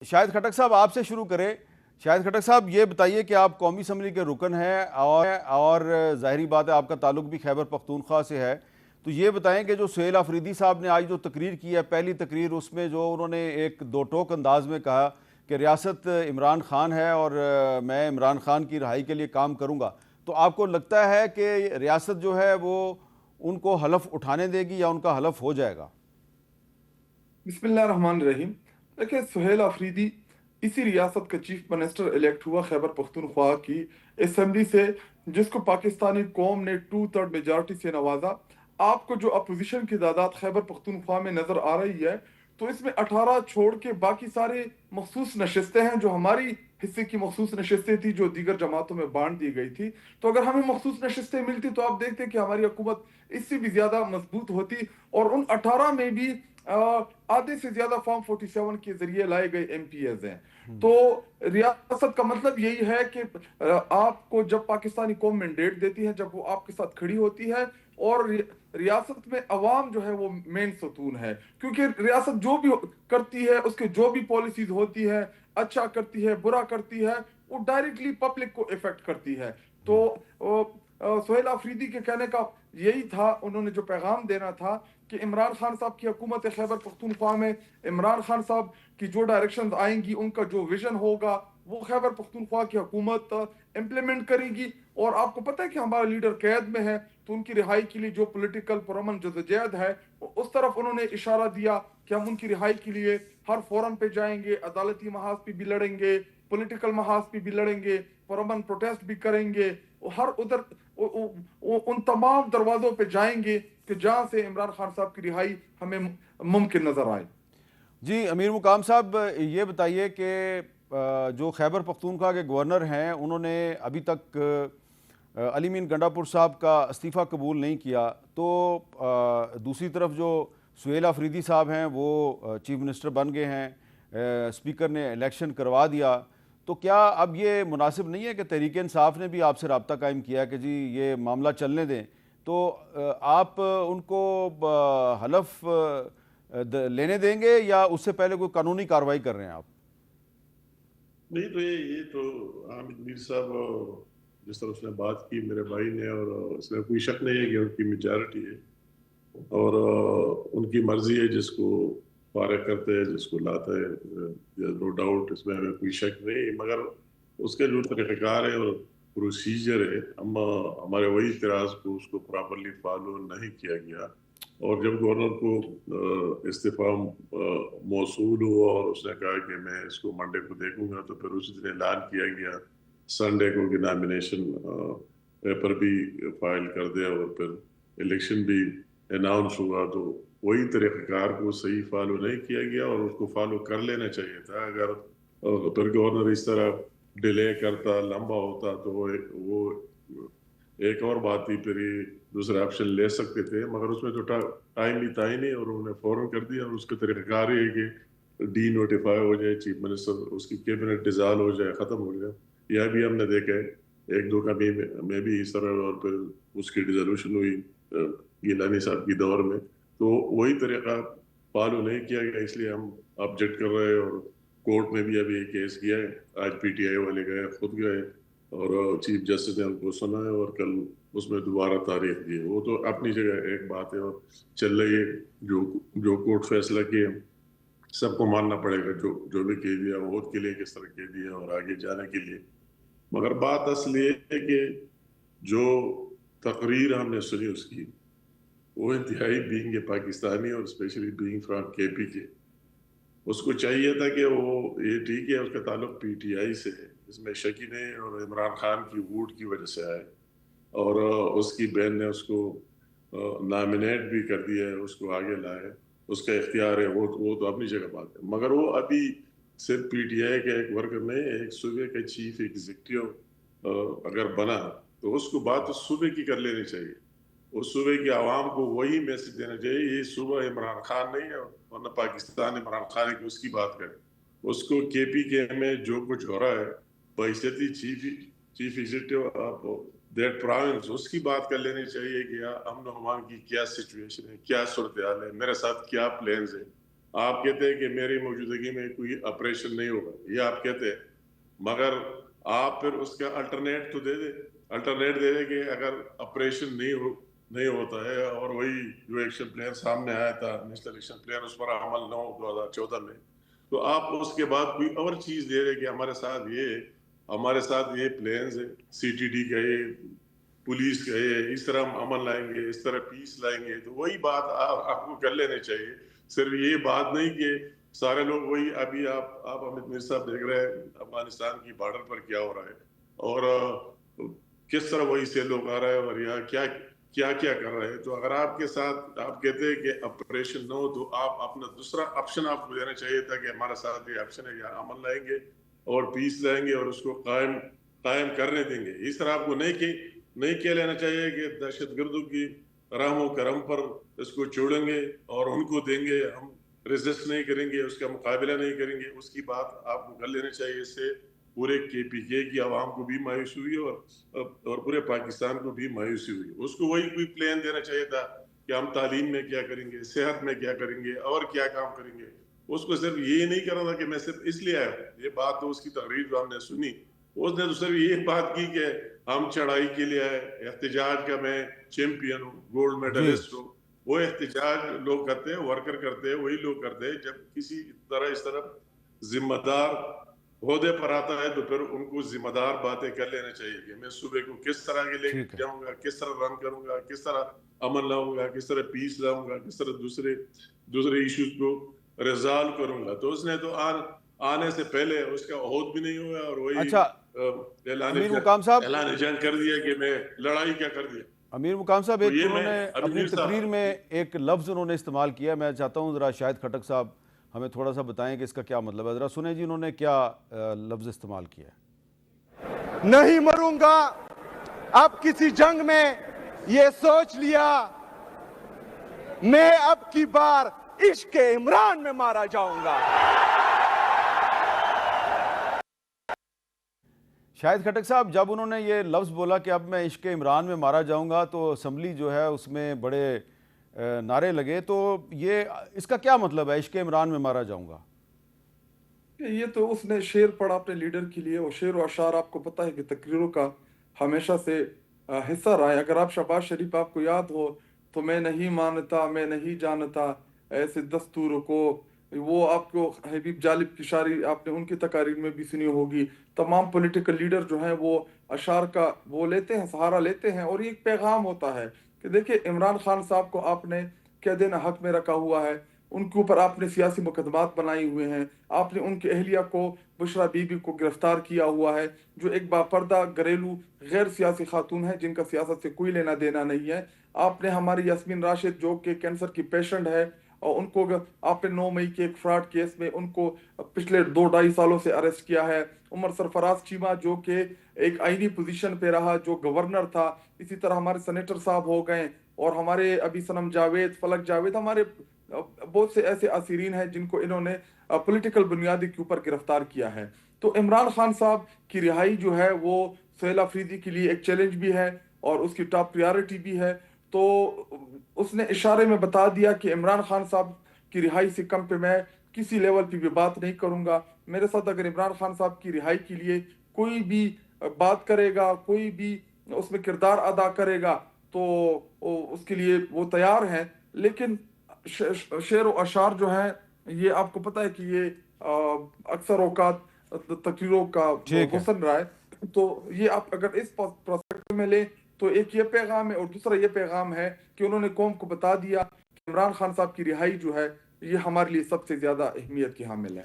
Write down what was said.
شاہد خٹک صاحب آپ سے شروع کریں۔ شاہد خٹک صاحب یہ بتائیے کہ آپ قومی اسمبلی کے رکن ہیں اور ظاہری بات ہے آپ کا تعلق بھی خیبر پختونخوا سے ہے، تو یہ بتائیں کہ جو سہیل آفریدی صاحب نے آج جو تقریر کی ہے، پہلی تقریر، اس میں جو انہوں نے ایک دو ٹوک انداز میں کہا کہ ریاست عمران خان ہے اور میں عمران خان کی رہائی کے لیے کام کروں گا، تو آپ کو لگتا ہے کہ ریاست جو ہے وہ ان کو حلف اٹھانے دے گی یا ان کا حلف ہو جائے گا؟ بسم اللہ الرحمن الرحیم۔ دیکھیں، سہیل آفریدی اسی ریاست کا چیف منسٹر الیکٹ ہوا خیبر پختونخوا کی اسمبلی سے، جس کو پاکستانی قوم نے 2/3 میجارٹی سے نوازا۔ آپ کو جو اپوزیشن کی تعداد خیبر پختونخوا میں نظر آ رہی ہے، تو اس میں 18 چھوڑ کے باقی سارے مخصوص نشستیں ہیں، جو ہماری حصے کی مخصوص نشستیں تھی جو دیگر جماعتوں میں بانٹ دی گئی تھی۔ تو اگر ہمیں مخصوص نشستیں ملتی تو آپ دیکھتے کہ ہماری حکومت اس سے بھی زیادہ مضبوط ہوتی، اور ان 18 میں بھی آدھے سے زیادہ فارم 47 کے ذریعے لائے گئے ایم پی ایز ہیں۔ تو ریاست کا مطلب یہی ہے کہ آپ کو جب پاکستانی قوم مینڈیٹ دیتی ہے، جب وہ آپ کے ساتھ کھڑی ہوتی ہے، اور ریاست میں عوام جو ہے وہ مین ستون ہے، کیونکہ ریاست جو بھی کرتی ہے، اس کے جو بھی پالیسیز ہوتی ہے، اچھا کرتی ہے برا کرتی ہے، وہ ڈائریکٹلی پبلک کو افیکٹ کرتی ہے۔ تو سہیل آفریدی کے کہنے کا یہی تھا، انہوں نے جو پیغام دینا تھا کہ عمران خان صاحب کی حکومت خیبر پختونخوا میں عمران خان صاحب کی جو ڈائریکشنز آئیں گی، ان کا جو ویژن ہوگا، وہ خیبر پختونخوا کی حکومت امپلیمنٹ کرے گی۔ اور آپ کو پتہ ہے کہ ہمارا لیڈر قید میں ہے، تو ان کی رہائی کے لیے جو پولیٹیکل پرامن جدوجہد ہے، اس طرف انہوں نے اشارہ دیا کہ ہم ان کی رہائی کے لیے ہر فورم پہ جائیں گے، عدالتی محاذ پہ بھی لڑیں گے، پولیٹیکل محاذ پہ بھی لڑیں گے، پرامن پروٹیسٹ بھی کریں گے، ہر ادھر ان تمام دروازوں پہ جائیں گے کہ جہاں سے عمران خان صاحب کی رہائی ہمیں ممکن نظر آئے۔ جی امیر مقام صاحب، یہ بتائیے کہ جو خیبر پختونخوا کے گورنر ہیں، انہوں نے ابھی تک علی مین گنڈا پور صاحب کا استعفیٰ قبول نہیں کیا، تو دوسری طرف جو سہیل آفریدی صاحب ہیں وہ چیف منسٹر بن گئے ہیں، اسپیکر نے الیکشن کروا دیا، تو کیا اب یہ مناسب نہیں ہے کہ تحریک انصاف نے بھی آپ سے رابطہ قائم کیا کہ جی یہ معاملہ چلنے دیں، تو آپ ان کو حلف لینے دیں گے یا اس سے پہلے کوئی قانونی کارروائی کر رہے ہیں آپ؟ نہیں تو یہ تو حامد میر صاحب جس طرح اس نے بات کی میرے بھائی نے، اور اس میں کوئی شک نہیں ہے کہ ان کی میجارٹی ہے اور ان کی مرضی ہے، جس کو فارغ کرتے ہیں جس کو لاتا ہے، نو ڈاؤٹ اس میں ہمیں کوئی شک نہیں، مگر اس کے جو طریقہ کار ہے اور پروسیجر ہے، ہمارے وہی اعتراض کو اس کو پراپرلی فالو نہیں کیا گیا۔ اور جب گورنر کو استعفیٰ موصول ہوا اور اس نے کہا کہ میں اس کو منڈے کو دیکھوں گا، تو پھر اسی دن اعلان کیا گیا سنڈے کو کہ نامینیشن پیپر بھی فائل کر دے اور پھر الیکشن بھی اناؤنس ہوا۔ تو وہی طریقہ کار کو صحیح فالو نہیں کیا گیا اور اس کو فالو کر لینا چاہیے تھا۔ اگر پھر گورنر اس طرح ڈیلے کرتا، لمبا ہوتا، تو وہ ایک اور بات تھی، پھر یہ دوسرے آپشن لے سکتے تھے، مگر اس میں تو ٹائم بھی تھا ہی نہیں، اور انہوں نے فوراً کر دیا۔ اور اس کا طریقہ کار یہ ہے کہ ڈی نوٹیفائی ہو جائے چیف منسٹر، اس کی کیبنٹ ڈیزالو ہو جائے، ختم ہو جائے۔ یہ بھی ہم نے دیکھا ہے ایک دو کمی میں بھی اس طرح، اور پھر اس کی ڈیزولوشن ہوئی گیلانی صاحب کی دور میں۔ تو وہی طریقہ فالو نہیں کیا گیا، اس لیے ہم آبجیکٹ کر رہے ہیں، اور کورٹ میں بھی ابھی ایک کیس کیا ہے، آج پی ٹی آئی والے گئے، خود گئے، اور چیف جسٹس نے ان کو سنا ہے، اور کل اس میں دوبارہ تاریخ دی ہے۔ وہ تو اپنی جگہ ایک بات ہے اور چل رہی ہے، جو کورٹ فیصلہ کیے سب کو ماننا پڑے گا، جو بھی کہہ دیا، ووٹ کے لیے کس طرح کہہ دیا اور آگے جانے کے لیے۔ مگر بات اصل یہ ہے کہ جو تقریر ہم نے سنی اس کی، وہ انتہائی بینگ اے پاکستانی اور اسپیشلی بینگ فرام کے پی کے، اس کو چاہیے تھا کہ وہ، یہ ٹھیک ہے اس کا تعلق پی ٹی آئی سے ہے، اس میں شکی نہیں، اور عمران خان کی ووٹ کی وجہ سے آئے، اور اس کی بہن نے اس کو نامینیٹ بھی کر دیا ہے، اس کو آگے لائے، اس کا اختیار ہے، وہ تو اپنی جگہ بات ہے۔ مگر وہ ابھی صرف پی ٹی آئی کا ایک ورکر نہیں، ایک صوبے کا چیف ایگزیکٹو اگر بنا تو اس کو بات صوبے کی کر لینی چاہیے، اس صوبے کی عوام کو وہی میسج دینا چاہیے، یہ صوبہ عمران خان نہیں ہے، ورنہ پاکستان عمران خان کی اس کی بات کرے۔ اس کو کے پی کے میں جو کچھ ہو رہا ہے، بحیثیت chief executive of that province, اس کی بات کر لینی چاہیے کہ امن و امان کی کیا سچویشن ہے، کیا صورتحال ہے، میرے ساتھ کیا پلانز ہیں۔ آپ کہتے ہیں کہ میری موجودگی میں کوئی آپریشن نہیں ہوگا، یہ آپ کہتے ہیں، مگر آپ پھر اس کا الٹرنیٹ تو دے دیں، الٹرنیٹ دے دیں کہ اگر آپریشن نہیں ہوتا ہے اور وہی جو ایکشن پلان سامنے آیا تھا نیشنل ایکشن پلان اس پر عمل نہ ہو 2014 میں، تو آپ اس کے بعد کوئی اور چیز دے رہے کہ ہمارے ساتھ یہ پلانز ہے، سی ٹی ڈی کا یہ پولیس کا یہ اس طرح ہم امن لائیں گے، اس طرح پیس لائیں گے، تو وہی بات آپ کو کر لینے چاہیے. صرف یہ بات نہیں کہ سارے لوگ وہی ابھی آپ امت میر صاحب دیکھ رہے ہیں افغانستان کی بارڈر پر کیا ہو رہا ہے اور کس طرح وہی سے لوگ آ رہے ہیں اور یہاں کیا کر رہے ہیں. تو اگر آپ کے ساتھ آپ کہتے ہیں کہ آپریشن نہ ہو تو آپ اپنا دوسرا آپشن آپ کو دینا چاہیے تھا کہ ہمارا ساتھ یہ آپشن ہے، یا امن لائیں گے اور پیس لائیں گے اور اس کو قائم کرنے دیں گے. اس طرح آپ کو نہیں کہہ لینا چاہیے کہ دہشت گردوں کی رحم و کرم پر اس کو چھوڑیں گے اور ان کو دیں گے، ہم ریزسٹ نہیں کریں گے، اس کا مقابلہ نہیں کریں گے. اس کی بات آپ کو کر لینا چاہیے. اس سے پورے کے پی کے کی عوام کو بھی مایوسی ہوئی اور پورے پاکستان کو بھی مایوسی ہوئی. اس کو وہی کوئی پلان دینا چاہیے تھا کہ ہم تعلیم میں کیا کریں گے، صحت میں کیا کریں گے اور کیا کام کریں گے. اس کو صرف یہ نہیں کرنا تھا کہ میں صرف اس لیے آیا ہوں. یہ بات تو اس کی تقریر جو ہم نے سنی، اس نے تو صرف یہ بات کی کہ ہم چڑھائی کے لیے آئے، احتجاج کا میں چیمپئن ہوں، گولڈ میڈلسٹ ہوں. وہ احتجاج لوگ کرتے ہیں، ورکر کرتے ہیں، وہی لوگ کرتے ہیں. جب کسی طرح اس طرح ذمہ دار عہدے پر آتا ہے تو پھر ان کو ذمہ دار باتیں کر لینا چاہیے کہ میں صبح کو کس طرح کے لے کے جاؤں گا، کس طرح رن کروں گا، کس طرح امن لاؤں گا، کس طرح پیس لاؤں گا، کس طرح دوسرے ایشوز کو ریزالو کروں گا. تو اس نے تو آنے سے پہلے اس کا عہد بھی نہیں ہوا اور وہی اچھا امیر مقام صاحب، اعلان جنگ کر دیا کہ میں لڑائی کیا کر دیا. امیر مقام صاحب ایک انہوں نے اپنی تقریر میں ایک لفظ انہوں نے استعمال کیا، میں چاہتا ہوں ذرا شاہد خٹک صاحب ہمیں تھوڑا سا بتائیں کہ اس کا کیا مطلب ہے. ذرا سنیں جی انہوں نے کیا لفظ استعمال کیا ہے. نہیں مروں گا اب کسی جنگ میں، یہ سوچ لیا میں اب کی بار عشق عمران میں مارا جاؤں گا. شاہد خٹک صاحب جب انہوں نے یہ لفظ بولا کہ اب میں عشق عمران میں مارا جاؤں گا تو اسمبلی جو ہے اس میں بڑے نعرے لگے. تو یہ اس کا کیا مطلب ہے عشق عمران میں مارا جاؤں گا؟ یہ تو اس نے شعر پڑھا اپنے لیڈر کے لیے، اور شعر و اشعار آپ کو پتہ ہے کہ تقریروں کا ہمیشہ سے حصہ رہا ہے. اگر آپ شہباز شریف آپ کو یاد ہو تو میں نہیں مانتا میں نہیں جانتا ایسے دستور کو، وہ آپ کو حبیب جالب کی شاعری آپ نے ان کی تقاریر میں بھی سنی ہوگی. تمام پولیٹیکل لیڈر جو ہیں وہ اشعار کا وہ لیتے ہیں، سہارا لیتے ہیں، اور یہ ایک پیغام ہوتا ہے کہ دیکھیں عمران خان صاحب کو آپ نے کیا دینا حق میں رکھا ہوا ہے، ان کے اوپر آپ نے سیاسی مقدمات بنائے ہوئے ہیں، آپ نے ان کی اہلیہ کو بشرا بی بی کو گرفتار کیا ہوا ہے جو ایک باپردہ گھریلو غیر سیاسی خاتون ہے جن کا سیاست سے کوئی لینا دینا نہیں ہے. آپ نے ہماری یاسمین راشد جو کہ کینسر کی پیشنٹ ہے اور ان کو آپ نے 9 مئی کے ایک فراڈ کیس میں ان کو پچھلے 2-2.5 سالوں سے اریسٹ کیا ہے. عمر سرفراز چیمہ جو کہ ایک آئینی پوزیشن پہ رہا جو گورنر تھا، اسی طرح ہمارے سینیٹر صاحب ہو گئے، اور ہمارے ابھی صنم جاوید، فلک جاوید، ہمارے بہت سے ایسے اسیرین ہیں جن کو انہوں نے پولیٹیکل بنیادی کے اوپر گرفتار کیا ہے. تو عمران خان صاحب کی رہائی جو ہے وہ سہیل آفریدی کے لیے ایک چیلنج بھی ہے اور اس کی ٹاپ پریارٹی بھی ہے. تو اس نے اشارے میں بتا دیا کہ عمران خان صاحب کی رہائی سے کم پہ میں کسی لیول پہ بھی بات نہیں کروں گا. میرے ساتھ اگر عمران خان صاحب کی رہائی کے لیے کوئی بھی بات کرے گا، کوئی بھی اس میں کردار ادا کرے گا تو اس کے لیے وہ تیار ہیں. لیکن شعر و اشعار جو ہے یہ آپ کو پتہ ہے کہ یہ اکثر اوقات تقریروں کا حسن رہا ہے. تو یہ آپ اگر اس پرسپیکٹو میں لیں تو ایک یہ پیغام ہے، اور دوسرا یہ پیغام ہے کہ انہوں نے قوم کو بتا دیا کہ عمران خان صاحب کی رہائی جو ہے یہ ہمارے لیے سب سے زیادہ اہمیت کی حامل ہے.